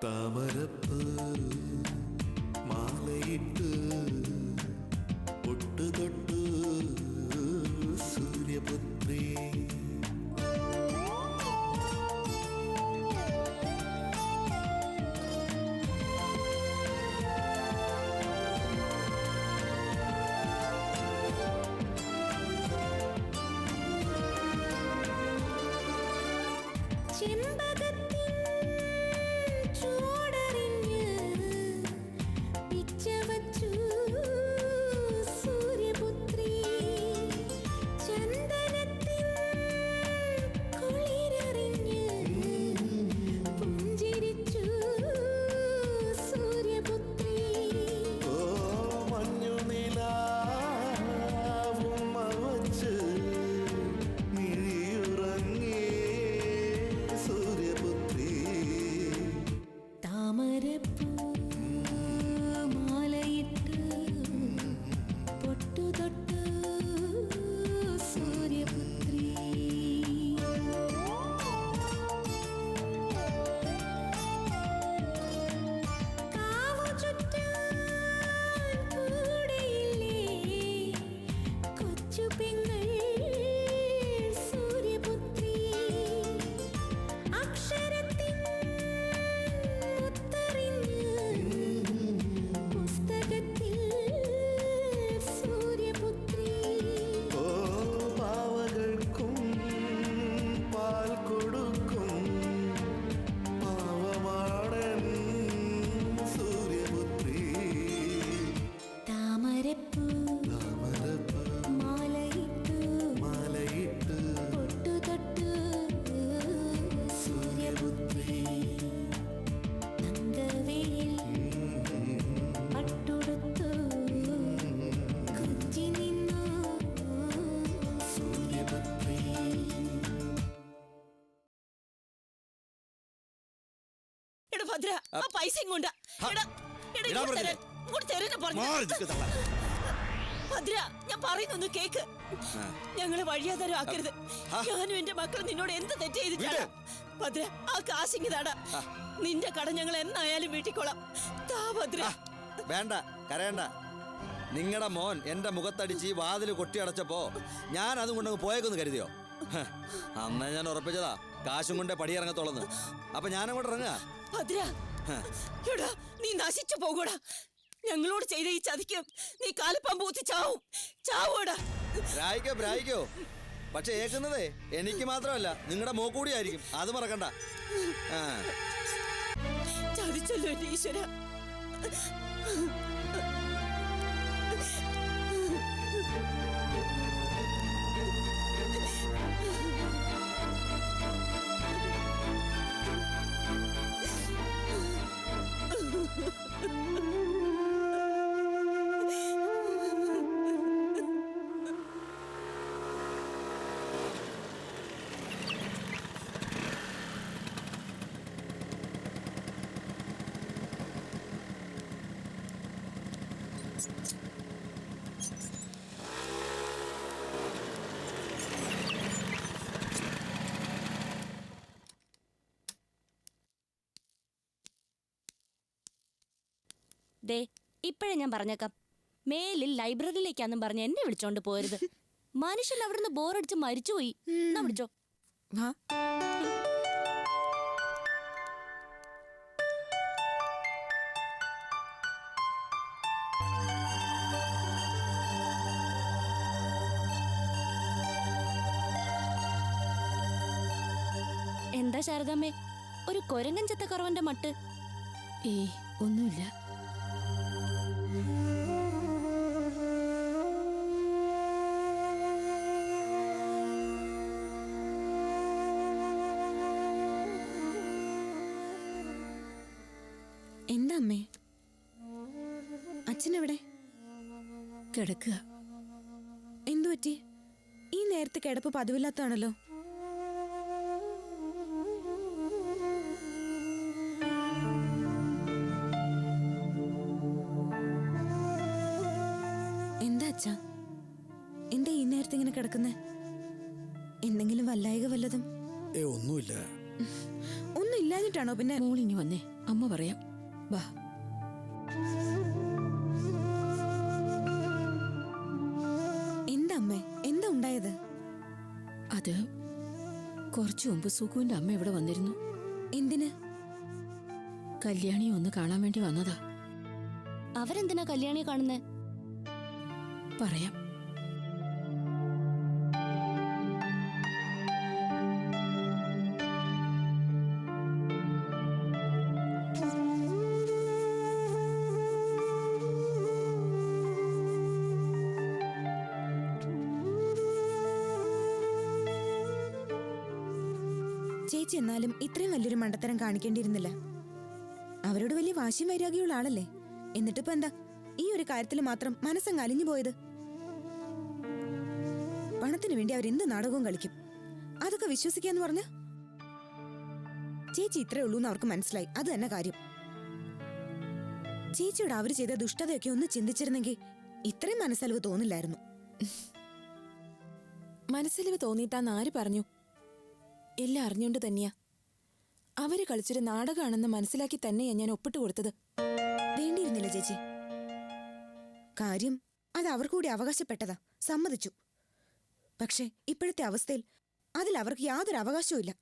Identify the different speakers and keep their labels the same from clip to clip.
Speaker 1: താമരപ്പൂ മാലയിട്ട് പൊട്ടു തൊട്ടു സൂര്യപുത്രി
Speaker 2: ഞാൻ പറയുന്നൊന്ന് കേക്ക്. ഞങ്ങളെ വഴിയാധാരമാക്കരുത്. ഞാനും എന്റെ മക്കളും നിന്നോട് എന്ത് തെറ്റ് ചെയ്തിട്ടാണ്? ഭദ്ര, ആ കാശിങ്ങിതാടാ. നിന്റെ കട ഞങ്ങൾ എന്നായാലും വീട്ടിക്കോളാം. താ ഭദ്ര.
Speaker 3: വേണ്ട, കരയണ്ട. നിങ്ങളുടെ മോൻ എന്റെ മുഖത്തടിച്ച് വാതിൽ കൊട്ടിയടച്ചപ്പോ ഞാൻ അതും കൊണ്ടങ്ങ് പോയേക്കൊന്ന് കരുതിയോ? അന്നേ ഞാൻ ഉറപ്പിച്ചതാ കാശും കൊണ്ടേ പടിയിറങ്ങത്തോളന്ന്. അപ്പൊ ഞാനങ്ങോട്ട് ഇറങ്ങാ.
Speaker 2: ഭദ്ര, നീ നശിച്ചു പോകൂടാ. ഞങ്ങളോട് ചെയ്ത ഈ ചതിക്കും നീ കാലപ്പമ്പൂത്തി ചാവും. ചാവൂടാ.
Speaker 3: ബ്രായിക്കോ. പക്ഷെ ഏക്കുന്നതേ എനിക്ക് മാത്രമല്ല, നിങ്ങളുടെ മോക്കൂടി ആയിരിക്കും. അത് മറക്കണ്ട.
Speaker 2: ചതിച്ചല്ലോ എന്റെ ഈശ്വര.
Speaker 4: ദേ, ഇപ്പോഴേ ഞാൻ പറഞ്ഞേക്കാം, മേലിൽ ലൈബ്രറിയിലേക്കാന്നും പറഞ്ഞ് എന്നെ വിളിച്ചോണ്ട് പോരുത്. മനുഷ്യൻ അവിടുന്ന് ബോറടിച്ച് മരിച്ചുപോയി. എന്നാ വിളിച്ചോ. എന്താ ശാരദാമ്മേ, ഒരു കൊരങ്ങൻ ചത്തക്കറവന്റെ മട്ട്?
Speaker 2: ഒന്നുമില്ല. എന്താ അമ്മേ? അച്ഛനെവിടെ? കിടക്കുക. എന്തു പറ്റി? ഈ നേരത്തെ കിടപ്പ് പതിവില്ലാത്താണല്ലോ.
Speaker 1: ഒന്നുമില്ല.
Speaker 5: ഒന്നും ഇല്ലാഞ്ഞിട്ടാണോ പിന്നെ?
Speaker 6: മോളിങ്ങി വന്നേ, അമ്മ പറയാം. വാ.
Speaker 5: എന്താ അമ്മേ, എന്താ ഉണ്ടായത്?
Speaker 6: അത് കുറച്ചു മുമ്പ് സുഖുവിന്റെ അമ്മ ഇവിടെ വന്നിരുന്നു.
Speaker 5: എന്തിന്?
Speaker 6: കല്യാണിയെ ഒന്ന് കാണാൻ വേണ്ടി വന്നതാ.
Speaker 4: അവരെന്തിനാ കല്യാണിയെ കാണുന്നേ?
Speaker 6: പറയാം.
Speaker 5: ചേച്ചി എന്നാലും ഇത്രയും വലിയൊരു മണ്ടത്തരം കാണിക്കേണ്ടിയിരുന്നില്ല. അവരോട് വലിയ വാശിയും വൈരാഗ്യമുള്ള ആളല്ലേ. എന്നിട്ടിപ്പോ എന്താ ഈ ഒരു കാര്യത്തിൽ മാത്രം മനസ്സങ്ങ് അലിഞ്ഞു പോയത്? പണത്തിന് വേണ്ടി അവരെന്ത് നാടകവും കളിക്കും. അതൊക്കെ വിശ്വസിക്കാന്ന് പറഞ്ഞ ചേച്ചി ഇത്രേ ഉള്ളൂ എന്ന് അവർക്ക് മനസ്സിലായി. അത് തന്നെ കാര്യം. ചേച്ചിയോട് അവര് ചെയ്ത ദുഷ്ടതയൊക്കെ ഒന്ന് ചിന്തിച്ചിരുന്നെങ്കിൽ ഇത്രയും മനസ്സലിവ് തോന്നില്ലായിരുന്നു.
Speaker 7: മനസ്സിലിവ് തോന്നിയിട്ടാന്ന് ആര് പറഞ്ഞു? എല്ലാം അറിഞ്ഞുകൊണ്ട് തന്നെയാ. അവര് കളിച്ചൊരു നാടകമാണെന്ന് മനസ്സിലാക്കി തന്നെയാ ഞാൻ ഒപ്പിട്ട് കൊടുത്തത്.
Speaker 5: വേണ്ടിയിരുന്നില്ല ചേച്ചി. കാര്യം അത് അവർ കൂടി അവകാശപ്പെട്ടതാ, സമ്മതിച്ചു. പക്ഷെ ഇപ്പോഴത്തെ അവസ്ഥയിൽ അതിൽ അവർക്ക് യാതൊരു അവകാശവും ഇല്ല.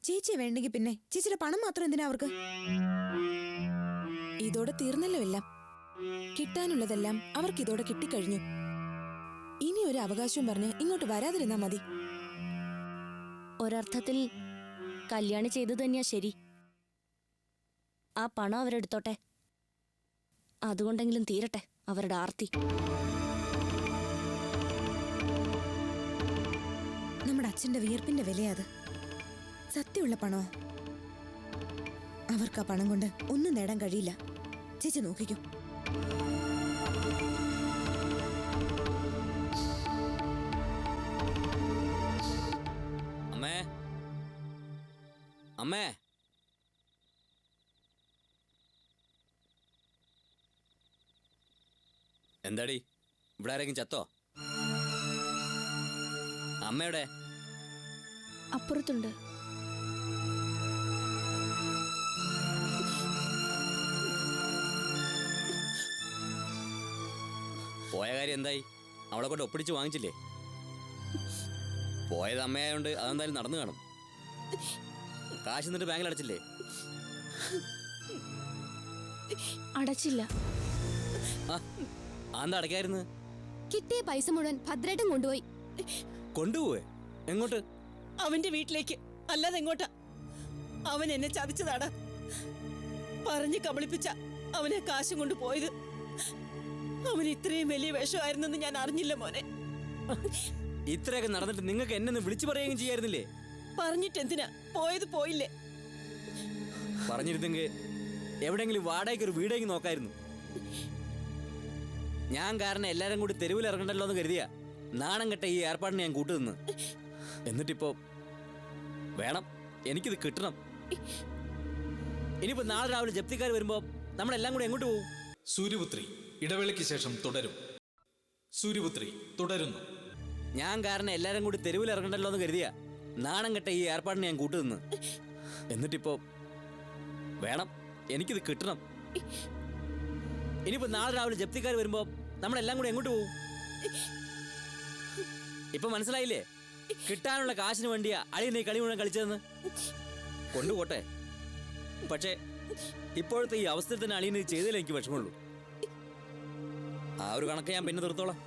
Speaker 5: ചേച്ചിയെ വേണ്ടെങ്കിൽ പിന്നെ ചേച്ചിയുടെ പണം മാത്രം എന്തിനാ അവർക്ക്?
Speaker 7: ഇതോടെ തീർന്നല്ലോ എല്ലാം. കിട്ടാനുള്ളതെല്ലാം അവർക്ക് ഇതോടെ കിട്ടിക്കഴിഞ്ഞു. ഇനി ഒരു അവകാശവും പറഞ്ഞ് ഇങ്ങോട്ട് വരാതിരുന്നാ മതി.
Speaker 4: ഒരർത്ഥത്തിൽ കല്യാണി ചെയ്തു തന്നെയാ ശരി. ആ പണം അവരെടുത്തോട്ടെ. അതുകൊണ്ടെങ്കിലും തീരട്ടെ അവരുടെ ആർത്തി.
Speaker 5: നമ്മുടെ അച്ഛന്റെ വിയർപ്പിന്റെ വിലയാത്. സത്യമുള്ള പണോ? അവർക്ക് ആ പണം കൊണ്ട് ഒന്നും നേടാൻ കഴിയില്ല. ചേച്ചി നോക്കിക്കോ.
Speaker 3: അമ്മേ, അമ്മേ, എന്താടി ഇവിടെ ആരെങ്കിലും ചത്തോ? അമ്മയുടെ
Speaker 4: അപ്പുറത്തുണ്ട്.
Speaker 3: പോയ കാര്യം എന്തായി? അവളെ കൊണ്ട് ഒപ്പിടിച്ച് വാങ്ങിച്ചില്ലേ? പോയത് അമ്മയായോണ്ട് അതെന്തായാലും നടന്നു കാണും. കാശ് എന്നിട്ട് ബാങ്കിൽ അടച്ചില്ലേ?
Speaker 4: അടച്ചില്ല.
Speaker 3: അതെന്താ അടയ്ക്കായിരുന്നു?
Speaker 4: കിട്ടിയ പൈസ മുഴുവൻ ഭദ്രേട്ടൻ കൊണ്ടുപോയി.
Speaker 3: കൊണ്ടുപോവേ? എങ്ങോട്ട്?
Speaker 2: അവന്റെ വീട്ടിലേക്ക്. അല്ലാതെ എങ്ങോട്ടാ? അവൻ എന്നെ ചതിച്ചതാടാ. പറഞ്ഞു കബളിപ്പിച്ച അവനെ കാശും കൊണ്ട് പോയത്. അവൻ ഇത്രയും വലിയ വിഷമായിരുന്നെന്ന് ഞാൻ അറിഞ്ഞില്ല മോനെ.
Speaker 3: ഇത്രയൊക്കെ നടന്നിട്ട് നിങ്ങൾക്ക് എന്നെ വിളിച്ചു പറയുകയും ചെയ്യായിരുന്നില്ലേ?
Speaker 2: പറഞ്ഞിട്ടെന്തിനാ? പോയത് പോയില്ലേ?
Speaker 3: പറഞ്ഞിരുന്നെങ്കിൽ എവിടെയെങ്കിലും വാടകയ്ക്ക് ഒരു വീടെങ്കിൽ നോക്കായിരുന്നു. ഞാൻ കാരണം എല്ലാരും കൂടി തെരുവിൽ ഇറങ്ങണ്ടല്ലോ എന്ന് കരുതിയാ നാണം കെട്ട ഈ ഏർപ്പാടിന് ഞാൻ കൂട്ടുനിന്ന്. എന്നിട്ടിപ്പോ വേണം, എനിക്കിത് കിട്ടണം. ഇനിയിപ്പോ നാളെ രാവിലെ ജപ്തിക്കാർ വരുമ്പോ നമ്മളെല്ലാം കൂടി എങ്ങോട്ട് പോകും?
Speaker 1: സൂര്യപുത്രി ഇടവേളയ്ക്ക് ശേഷം തുടരും. സൂര്യപുത്രി തുടരുന്നു.
Speaker 3: ഞാൻ കാരണം എല്ലാരും കൂടി തെരുവിൽ ഇറങ്ങണ്ടല്ലോ എന്ന് കരുതിയാ നാണം കെട്ട ഈ ഏർപ്പാടിന് ഞാൻ കൂട്ടുനിന്ന്. എന്നിട്ടിപ്പോ വേണം, എനിക്കിത് കിട്ടണം. ഇനിയിപ്പോ നാളെ രാവിലെ ജപ്തിക്കാർ വരുമ്പോ നമ്മളെല്ലാം കൂടി എങ്ങോട്ട് പോകും? ഇപ്പൊ മനസ്സിലായില്ലേ? കിട്ടാനുള്ള കാശിന് വേണ്ടിയാ അളിയൻ ഈ കളി മുഴുവൻ കളിച്ചതെന്ന്. കൊണ്ടുപോട്ടെ, പക്ഷേ ഇപ്പോഴത്തെ ഈ അവസ്ഥയിൽ തന്നെ അളിയൻ ഇത് ചെയ്തതിലേ എനിക്ക് വിഷമമുള്ളൂ. ആ ഒരു കണക്ക് ഞാൻ പിന്നെ തീർത്തോളാം.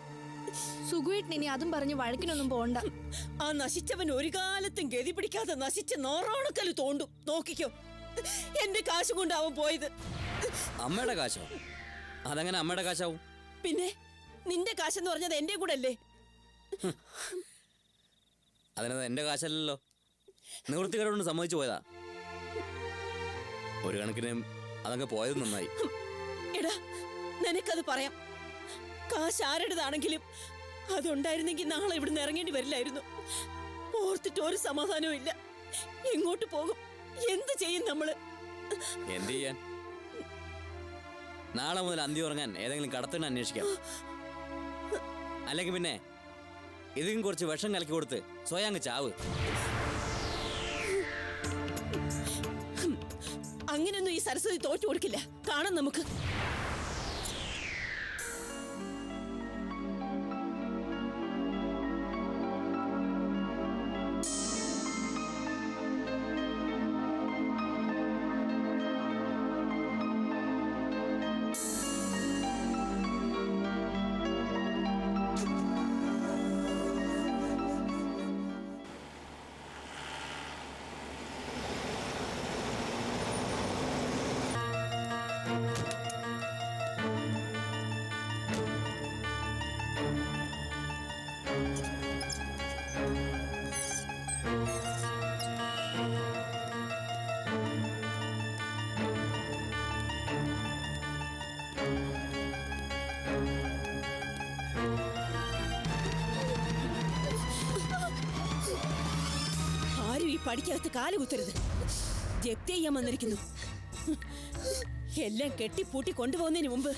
Speaker 8: സുഖുവേട്ടൻ ഇനി അതും പറഞ്ഞ് വഴക്കിനൊന്നും പോണ്ട.
Speaker 2: ആ നശിച്ചവൻ ഒരു കാലത്തും ഗതി പിടിക്കാതെ നശിച്ച് നോറോണക്കല് തോണ്ടും. നോക്കിക്കോ, എന്റെ കാശ് കൊണ്ട് അവൻ പോയത്.
Speaker 3: അമ്മയുടെ കാശോ? അതങ്ങനെ അമ്മയുടെ കാശാവും?
Speaker 2: പിന്നെ നിന്റെ കാശെന്ന് പറഞ്ഞത് എന്റെ കൂടെ അല്ലേ?
Speaker 3: അതിനത് എന്റെ കാശല്ലല്ലോ. നിവൃത്തികേടുകൊണ്ട് സമ്മതിച്ചു പോയതാ. ഒരു കണക്കിന് അതങ്ങ് പോയത് നന്നായി.
Speaker 2: എടാ, നിനക്കത് പറയാം. കാശ് ആരുടേതാണെങ്കിലും അതുണ്ടായിരുന്നെങ്കിൽ നാളെ ഇവിടുന്ന് ഇറങ്ങേണ്ടി വരില്ലായിരുന്നു. ഓർത്തിട്ട് ഒരു സമാധാനവും ഇല്ല. എങ്ങോട്ട് പോകും? എന്ത് ചെയ്യും നമ്മള്?
Speaker 3: എന്ത് ചെയ്യാൻ? നാളെ മുതൽ അന്തി ഉറങ്ങാൻ ഏതെങ്കിലും കടത്തിന് അന്വേഷിക്കാം. അല്ലെങ്കിൽ പിന്നെ ഇതിനും കുറച്ച് വിഷം കലക്കി കൊടുത്ത് സ്വയം അങ്ങ് ചാവ്.
Speaker 2: അങ്ങനെയൊന്നും ഈ സരസ്വതി തോറ്റു കൊടുക്കില്ല. കാണാം നമുക്ക്. ആരും ഈ പടിക്കകത്ത് കാല് കുത്തരുത്. ജപ്തി ചെയ്യാൻ വന്നിരിക്കുന്നു. എല്ലാം കെട്ടിപ്പൂട്ടി കൊണ്ടുപോകുന്നതിന് മുമ്പ്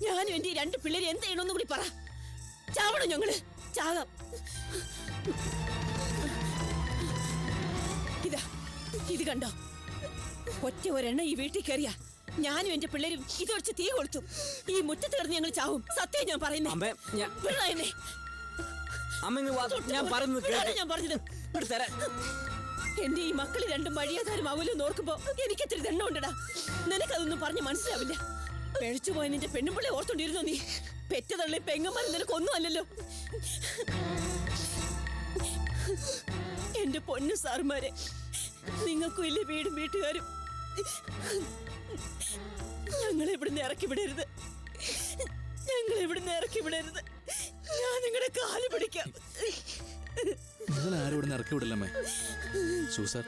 Speaker 2: ഞാനും എന്റെ ഈ 2 പിള്ളേര് എന്ത് ചെയ്യണമെന്ന് കൂടി പറ. ചാവണം ഞങ്ങള്. ചാകാം. ഇതാ ഇത് കണ്ടോ? ഒറ്റ ഒരെണ്ണ ഈ വീട്ടിൽ കയറിയ ഞാനും എന്റെ പിള്ളേരും ഇതൊഴിച്ച് തീ കൊളുത്തും. ഈ മുറ്റത്ത് കിടന്ന് ഞങ്ങൾ ചാവും. സത്യം ഞാൻ പറയുന്നേ. ഞാൻ പറഞ്ഞത് എന്റെ ഈ മക്കള് 2 വഴിയാധാരം അവലും നോക്കുമ്പോ എനിക്ക് ഇത്തിരി ദണ്ണം ഉണ്ടടാ. നിനക്കതൊന്നും പറഞ്ഞ് മനസ്സിലാവില്ല. പെഴിച്ചുപോയ നിന്റെ പെണ്ണുമ്പിള്ളെ ഓർത്തോണ്ടിരുന്നോ നീ? പെറ്റതള്ളി പെങ്ങന്മാരും നിനക്കൊന്നും അല്ലല്ലോ. എന്റെ പൊന്നു സാറുമാരെ, നിങ്ങൾക്കും ഇല്ലേ വീടും വീട്ടുകാരും? ഞങ്ങളെ ഇവിടുന്ന് ഇറക്കി വിടരുത്. ഞങ്ങളെ ഇവിടുന്ന് ഇറക്കി വിടരുത്. ഞാൻ നിങ്ങളുടെ കാല് പിടിക്കാം.
Speaker 1: ആരും ഇവിടെ ഇറക്കി വിടില്ലമ്മേ. സൂസർ,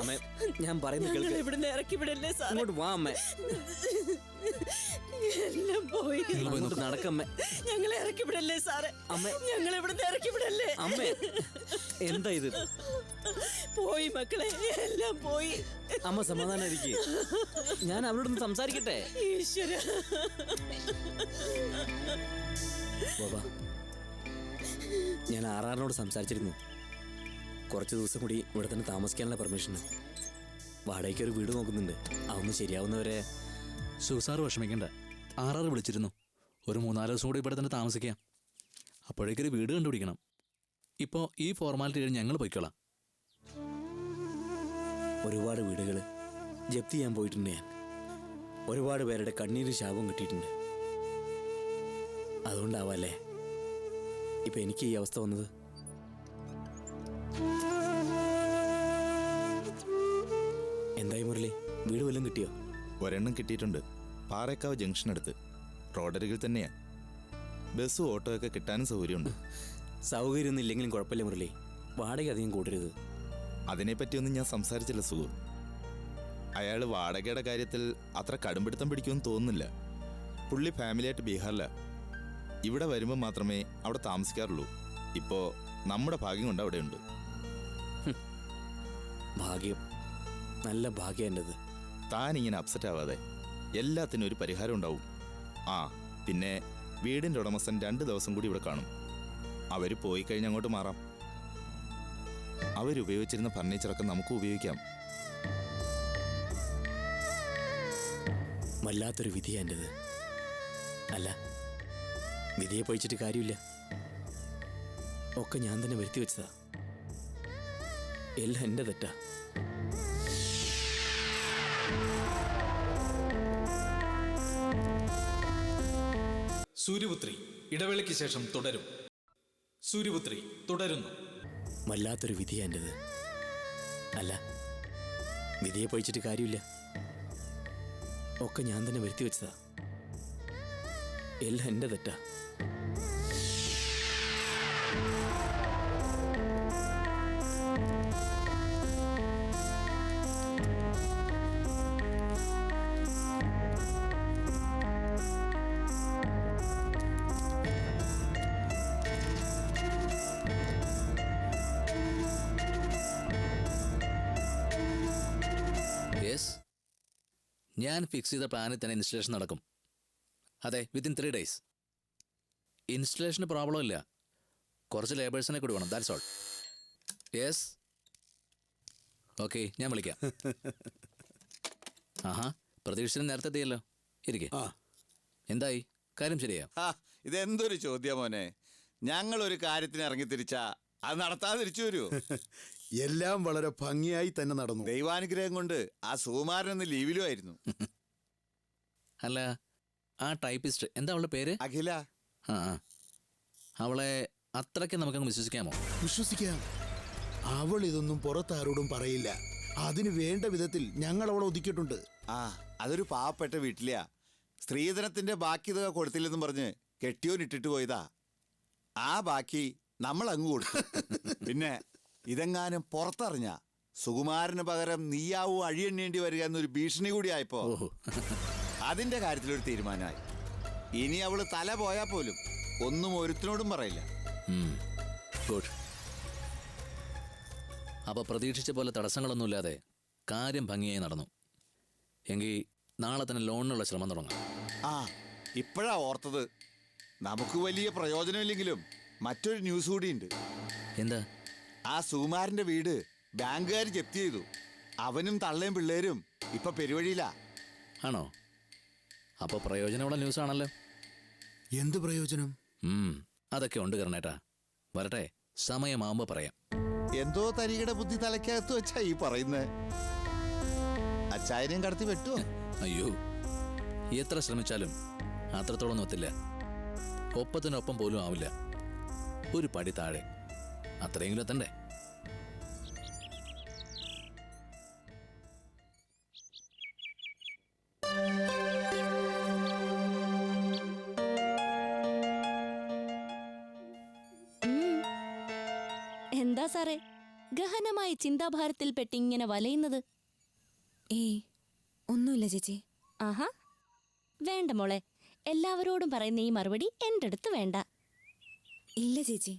Speaker 3: അമ്മേ, ഞാൻ പറയുന്നത്
Speaker 2: ഞങ്ങളെ ഇവിടുന്ന് ഇറക്കി വിടല്ലേ സാർ.
Speaker 3: ഇങ്ങോട്ട് വാ അമ്മേ.
Speaker 2: എല്ലാം പോയി.
Speaker 3: നടക്കമ്മേ.
Speaker 2: ഞങ്ങളെ ഇറക്കി വിടല്ലേ സാറ്.
Speaker 3: അമ്മേ,
Speaker 2: ഞങ്ങളെ ഇവിടുന്ന് ഇറക്കി വിടല്ലേ.
Speaker 3: അമ്മേ, എന്താ ഇത്?
Speaker 2: പോയി മക്കളെ, എല്ലാം പോയി.
Speaker 3: അമ്മ സമാധാനായിരിക്കും. ഞാൻ അവളോടൊന്ന് സംസാരിക്കട്ടെ.
Speaker 2: ഈശ്വര.
Speaker 3: ബാബാ, ഞാൻ ആറാറിനോട് സംസാരിച്ചിരുന്നു. കുറച്ച് ദിവസം കൂടി ഇവിടെ തന്നെ താമസിക്കാനുള്ള പെർമിഷന്. വാടകയ്ക്ക് ഒരു വീട് നോക്കുന്നുണ്ട്. അതൊന്ന് ശരിയാവുന്നവരെ.
Speaker 1: സൂസാറ് വിഷമിക്കണ്ട. ആറാറ് വിളിച്ചിരുന്നു. ഒരു 3-4 ദിവസം കൂടി ഇവിടെ തന്നെ താമസിക്കാം. അപ്പോഴേക്കൊരു വീട് കണ്ടുപിടിക്കണം. ഇപ്പോൾ ഈ ഫോർമാലിറ്റി കഴിഞ്ഞ് ഞങ്ങൾ പോയിക്കോളാം.
Speaker 3: ഒരുപാട് വീടുകൾ ജപ്തി ചെയ്യാൻ പോയിട്ടുണ്ട് ഞാൻ. ഒരുപാട് പേരുടെ കണ്ണീര് ശാപം കിട്ടിയിട്ടുണ്ട്. അതുകൊണ്ടാവല്ലേ ഇപ്പൊ എനിക്ക് ഈ അവസ്ഥ വന്നത്. എന്തായി മുരളി, വീട് വല്ലതും കിട്ടിയോ?
Speaker 9: ഒരെണ്ണം കിട്ടിയിട്ടുണ്ട്. പാറേക്കാവ് ജംഗ്ഷൻ അടുത്ത്, റോഡരികിൽ തന്നെയാ. ബസ്സും ഓട്ടോ ഒക്കെ കിട്ടാനും സൗകര്യമുണ്ട്.
Speaker 3: സൗകര്യമൊന്നും ഇല്ലെങ്കിലും കുഴപ്പമില്ല മുരളി. വാടക അധികം കൂടരുത്.
Speaker 9: അതിനെപ്പറ്റിയൊന്നും ഞാൻ സംസാരിച്ചില്ല സുഖു. അയാൾ വാടകയുടെ കാര്യത്തിൽ അത്ര കടുംപിടുത്തം പിടിക്കുമെന്ന് തോന്നുന്നില്ല. പുള്ളി ഫാമിലിയായിട്ട് ബീഹാറിലാണ്. ഇവിടെ വരുമ്പോൾ മാത്രമേ അവിടെ താമസിക്കാറുള്ളൂ. ഇപ്പോൾ നമ്മുടെ ഭാഗ്യം കൊണ്ട് അവിടെയുണ്ട്.
Speaker 3: ഭാഗ്യം, നല്ല ഭാഗ്യം എൻ്റെത്.
Speaker 9: താൻ ഇങ്ങനെ അപ്സെറ്റ് ആവാതെ, എല്ലാത്തിനും ഒരു പരിഹാരം ഉണ്ടാവും. ആ പിന്നെ വീടിൻ്റെ ഉടമസ്ഥൻ 2 ദിവസം കൂടി ഇവിടെ കാണും. അവർ പോയി കഴിഞ്ഞ് അങ്ങോട്ട് മാറാം. അവരുപയോഗിച്ചിരുന്ന ഫർണിച്ചറൊക്കെ നമുക്ക് ഉപയോഗിക്കാം.
Speaker 3: വല്ലാത്തൊരു വിധിയാ എൻ്റെത്. അല്ല, വിധിയെ പഴിച്ചിട്ട് കാര്യമില്ല. ഒക്കെ ഞാൻ തന്നെ വരുത്തി വെച്ചതാ. എല്ലാം എൻ്റെ തെറ്റാ.
Speaker 1: സൂര്യപുത്രി ഇടവേളയ്ക്ക് ശേഷം തുടരും. സൂര്യപുത്രി തുടരുന്നു.
Speaker 3: വല്ലാത്തൊരു വിധിയാ എൻ്റെത്. അല്ല, വിധിയെ പഴിച്ചിട്ട് കാര്യമില്ല. ഒക്കെ ഞാൻ തന്നെ വരുത്തി വെച്ചതാ. എല്ലാം എൻ്റെ തെറ്റാ.
Speaker 1: ഞാൻ ഫിക്സ് ചെയ്ത പ്ലാനിൽ തന്നെ ഇൻസ്റ്റലേഷൻ നടക്കും. അതെ, വിത്തിൻ 3 days. ഇൻസ്റ്റലേഷന് പ്രോബ്ലം ഇല്ല. കുറച്ച് ലേബേഴ്സിനെ കൂടി വേണം, ദാറ്റ്സ് ഓൾ. യെസ്, ഓക്കെ, ഞാൻ വിളിക്കാം. ആഹാ, പ്രതീക്ഷിച്ചിന് നേരത്തെ എത്തിയല്ലോ. ഇരിക്കെ. എന്തായി, കാര്യം ശരിയാ?
Speaker 10: ഇതെന്തൊരു ചോദ്യം മോനെ. ഞങ്ങളൊരു കാര്യത്തിന് ഇറങ്ങിത്തിരിച്ചാ അത് നടത്താതെ തിരിച്ചു വരുമോ?
Speaker 11: എല്ലാം വളരെ ഭംഗിയായി തന്നെ നടന്നു.
Speaker 10: ദൈവാനുഗ്രഹം കൊണ്ട് ആ സുകുമാരനൊന്ന് ലീവിലും ആയിരുന്നു.
Speaker 1: അല്ല, ആ ടൈപ്പിസ്റ്റ് എന്താ അവളുടെ പേര്?
Speaker 10: അഖില.
Speaker 1: ആ, അവളെ അത്രയ്ക്ക് നമുക്കങ്ങ് വിശ്വസിക്കാമോ?
Speaker 11: വിശ്വസിക്കാം. അവൾ ഇതൊന്നും പുറത്താരോടും പറയില്ല. അതിന് വേണ്ട വിധത്തിൽ ഞങ്ങൾ അവളെ ഒതുക്കിയിട്ടുണ്ട്.
Speaker 10: അതൊരു പാവപ്പെട്ട വീട്ടിലെയാ. സ്ത്രീധനത്തിന്റെ ബാക്കി തുക കൊടുത്തില്ലെന്നും പറഞ്ഞ് കെട്ടിയോനിട്ടിട്ട് പോയതാ. ആ ബാക്കി നമ്മൾ അങ്ങ് കൊടുത്തു. പിന്നെ ഇതെങ്ങാനും പുറത്തറിഞ്ഞ സുകുമാരന് പകരം നീയാവും അഴിയെണ്ണേണ്ടി വരിക എന്നൊരു ഭീഷണി കൂടി ആയപ്പോ അതിന്റെ കാര്യത്തിലൊരു തീരുമാനമായി. ഇനി അവള് തല പോയാ പോലും ഒന്നും ഒരുത്തിനോടും പറയില്ല.
Speaker 1: ഗുഡ്. അപ്പൊ പ്രതീക്ഷിച്ച പോലെ തടസ്സങ്ങളൊന്നുമില്ലാതെ കാര്യം ഭംഗിയായി നടന്നു. എങ്കിൽ നാളെ തന്നെ ലോണിനുള്ള ശ്രമം തുടങ്ങാം.
Speaker 10: ഇപ്പോഴാ ഓർത്തത്. നമുക്ക് വലിയ പ്രയോജനമില്ലെങ്കിലും മറ്റൊരു ന്യൂസ് കൂടിയുണ്ട്.
Speaker 1: എന്താ?
Speaker 10: ആ സുകുമാരന്റെ വീട് ബാങ്കുകാർ ജപ്തി ചെയ്തു. അവനും തള്ളയും പിള്ളേരും ഇപ്പൊ പെരുവഴിയിലാ.
Speaker 1: ആണോ? അപ്പൊ പ്രയോജനമുള്ള ന്യൂസ് ആണല്ലോ.
Speaker 11: എന്ത് പ്രയോജനം?
Speaker 1: അതൊക്കെ ഉണ്ട് കരണേട്ടാ. വരട്ടെ, സമയമാകുമ്പോ പറയാം.
Speaker 10: എന്തോ തരികയുടെ ബുദ്ധി തലയ്ക്കകത്ത് വെച്ചാ ഈ പറയുന്നേ. അച്ചായനെയും കടത്തി വെട്ടുവോ?
Speaker 1: അയ്യോ, എത്ര ശ്രമിച്ചാലും അത്രത്തോളം ഒത്തില്ല. ഒപ്പത്തിനൊപ്പം പോലും ആവില്ല. ഒരു പടി താഴെ, അത്രയെങ്കിലും എത്തണ്ടേ?
Speaker 4: എന്താ സാറേ ഗഹനമായ ചിന്താഭാരത്തിൽ പെട്ടിങ്ങനെ വലയുന്നത്?
Speaker 5: ഒന്നുമില്ല ചേച്ചി.
Speaker 4: ആഹാ, വേണ്ട മോളെ. എല്ലാവരോടും പറയുന്ന ഈ മറുപടി എൻ്റെ അടുത്ത് വേണ്ട.
Speaker 5: ഇല്ല ചേച്ചി,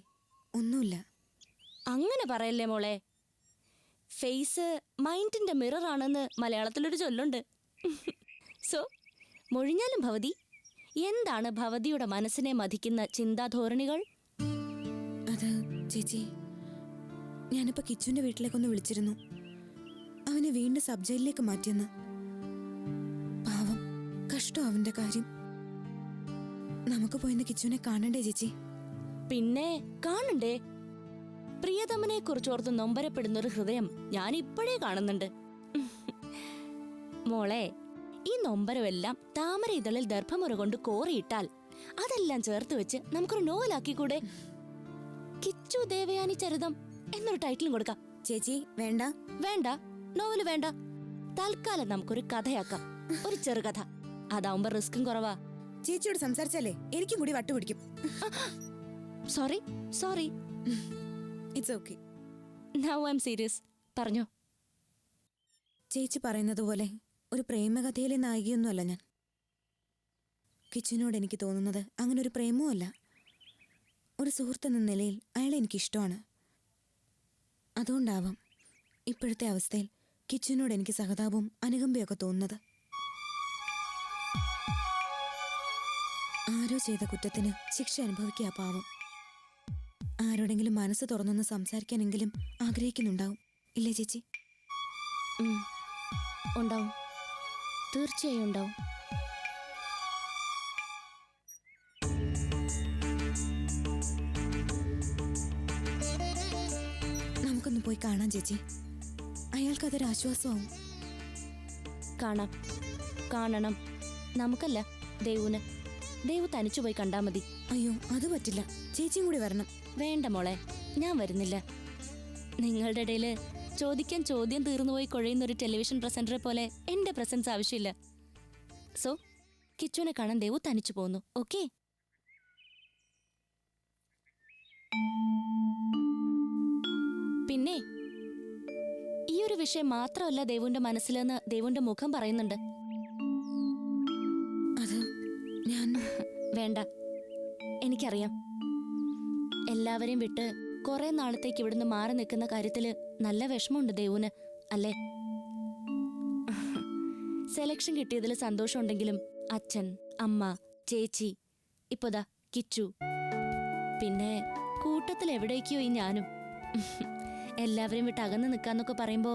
Speaker 5: ഒന്നുമില്ല.
Speaker 4: അങ്ങനെ പറയല്ലേ മോളെ. ഫേസ് മൈൻഡിന്റെ മിററാണെന്ന് മലയാളത്തിലൊരു ചൊല്ലുണ്ട്. സോ മൊഴിഞ്ഞാലും ഭവതി, എന്താണ് ഭവതിയുടെ മനസ്സിനെ മതിക്കുന്ന ചിന്താധോരണികൾ?
Speaker 5: അത് ചേച്ചി, ഞാനിപ്പോ കിച്ചുവിന്റെ വീട്ടിലേക്കൊന്ന് വിളിച്ചിരുന്നു. അവനെ വീണ്ടും സബ് ജയിലിലേക്ക് മാറ്റിയെന്ന്. പാവം, കഷ്ടം അവന്റെ കാര്യം. നമുക്ക് പോയിന്ന് കിച്ചുവിനെ കാണണ്ടേ ചേച്ചി?
Speaker 4: പിന്നെ കാണണ്ടേ. പ്രിയതമനെ കുറിച്ചോർത്ത് നൊമ്പരപ്പെടുന്നൊരു ഹൃദയം ഞാൻ ഇപ്പോഴേ കാണുന്നുണ്ട്. മോളെ, ഈ നൊമ്പരമെല്ലാം താമര ഇതളിൽ ദർഭമുറ കൊണ്ട് കോറിയിട്ടാൽ അതെല്ലാം ചേർത്ത് വെച്ച് നമുക്കൊരു നോവലാക്കിക്കൂടെ? കിച്ചു ദേവയാനി ചരിതം എന്നൊരു ടൈറ്റിലും കൊടുക്കാം.
Speaker 5: ചേച്ചി വേണ്ട.
Speaker 4: വേണ്ട, നോവല് വേണ്ട. തൽക്കാലം നമുക്കൊരു കഥയാക്കാം, ഒരു ചെറുകഥ. അതാവുമ്പോ റിസ്ക്കും കുറവാ.
Speaker 5: ചേച്ചിയോട് സംസാരിച്ചാലേ എനിക്കും കൂടി വട്ടുപിടിക്കും.
Speaker 4: Sorry sorry,
Speaker 5: it's okay.
Speaker 4: Now I am serious. പറഞ്ഞോ.
Speaker 5: ചേച്ചി പറയുന്നത് പോലെ ഒരു പ്രേമകഥയിലെ നായികയൊന്നുമല്ല ഞാൻ. കിച്ചുവിനോട് എനിക്ക് തോന്നുന്നത് അങ്ങനെ ഒരു പ്രേമവും അല്ല. ഒരു സുഹൃത്തെന്ന നിലയിൽ അയാളെ എനിക്കിഷ്ടമാണ്. അതുകൊണ്ടാവാം ഇപ്പോഴത്തെ അവസ്ഥയിൽ കിച്ചുവിനോട് എനിക്ക് സഹതാപവും അനുകമ്പയൊക്കെ തോന്നുന്നത്. ആരോ ചെയ്ത കുറ്റത്തിന് ശിക്ഷ അനുഭവിക്കുക പാവം. ആരോടെങ്കിലും മനസ്സ് തുറന്നൊന്ന് സംസാരിക്കാനെങ്കിലും ആഗ്രഹിക്കുന്നുണ്ടാവും, ഇല്ലേ ചേച്ചി?
Speaker 4: ഉണ്ടാവും, തീർച്ചയായും ഉണ്ടാവും.
Speaker 5: നമുക്കൊന്ന് പോയി കാണാം ചേച്ചി. അയാൾക്കതൊരു ആശ്വാസമാവും.
Speaker 4: കാണാം, കാണണം. നമുക്കല്ല, ദേവുന്. ദേവു തനിച്ചു പോയി കണ്ടാ മതി.
Speaker 5: അയ്യോ, അത് പറ്റില്ല. ചേച്ചിയും കൂടി വരണം.
Speaker 4: വേണ്ട മോളെ, ഞാൻ വരുന്നില്ല. നിങ്ങളുടെ ഇടയില് ചോദിക്കാൻ ചോദ്യം തീർന്നുപോയി കുഴയുന്ന ഒരു ടെലിവിഷൻ പ്രസന്ററെ പോലെ എന്റെ പ്രസൻസ് ആവശ്യമില്ല. സോ കിച്ചുവിനെ കാണാൻ ദേവു തനിച്ചു പോകുന്നു. ഓക്കെ? പിന്നെ ഈ ഒരു വിഷയം മാത്രമല്ല ദേവുവിന്റെ മനസ്സിലെന്ന് ദേവുവിന്റെ മുഖം പറയുന്നുണ്ട്.
Speaker 5: അത് ഞാൻ
Speaker 4: വേണ്ട, എനിക്കറിയാം. എല്ലാവരെയും വിട്ട് കുറെ നാളത്തേക്ക് ഇവിടുന്ന് മാറി നിൽക്കുന്ന കാര്യത്തില് നല്ല വിഷമമുണ്ട് ദേവുന്, അല്ലേ? സെലക്ഷൻ കിട്ടിയതിൽ സന്തോഷമുണ്ടെങ്കിലും അച്ഛൻ, അമ്മ, ചേച്ചി, ഇപ്പോതാ കിച്ചു, പിന്നെ കൂട്ടത്തിൽ എവിടേക്കോ ഈ ഞാനും. എല്ലാവരെയും വിട്ട് അകന്ന് നിൽക്കാന്നൊക്കെ പറയുമ്പോ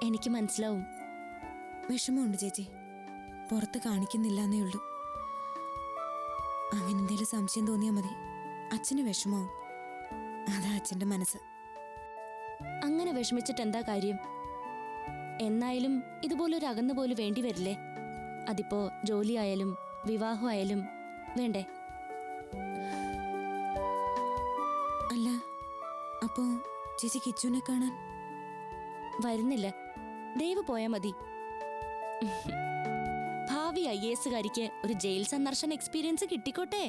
Speaker 4: എനിക്ക് മനസ്സിലാവും.
Speaker 5: വിഷമമുണ്ട് ചേച്ചി, പുറത്ത് കാണിക്കുന്നില്ലെന്നേ ഉള്ളൂ. അങ്ങനെ എന്തെങ്കിലും സംശയം തോന്നിയാൽ മതി, അച്ഛന് വിഷമാവും. അതാ അച്ഛന്റെ മനസ്സ്.
Speaker 4: അങ്ങനെ വിഷമിച്ചിട്ട് എന്താ കാര്യം? എന്നായാലും ഇതുപോലൊരു അകന്നു പോലും വേണ്ടി വരില്ലേ? അതിപ്പോ ജോലിയായാലും വിവാഹമായാലും വേണ്ടേ?
Speaker 5: അല്ല, അപ്പോ ചേച്ചി കിച്ചുവിനെ കാണാൻ
Speaker 4: വരുന്നില്ല? ദയവ് പോയാ മതി. ഭാവി IAS കാരിക്ക് ഒരു ജയിൽ സന്ദർശന എക്സ്പീരിയൻസ് കിട്ടിക്കോട്ടെ.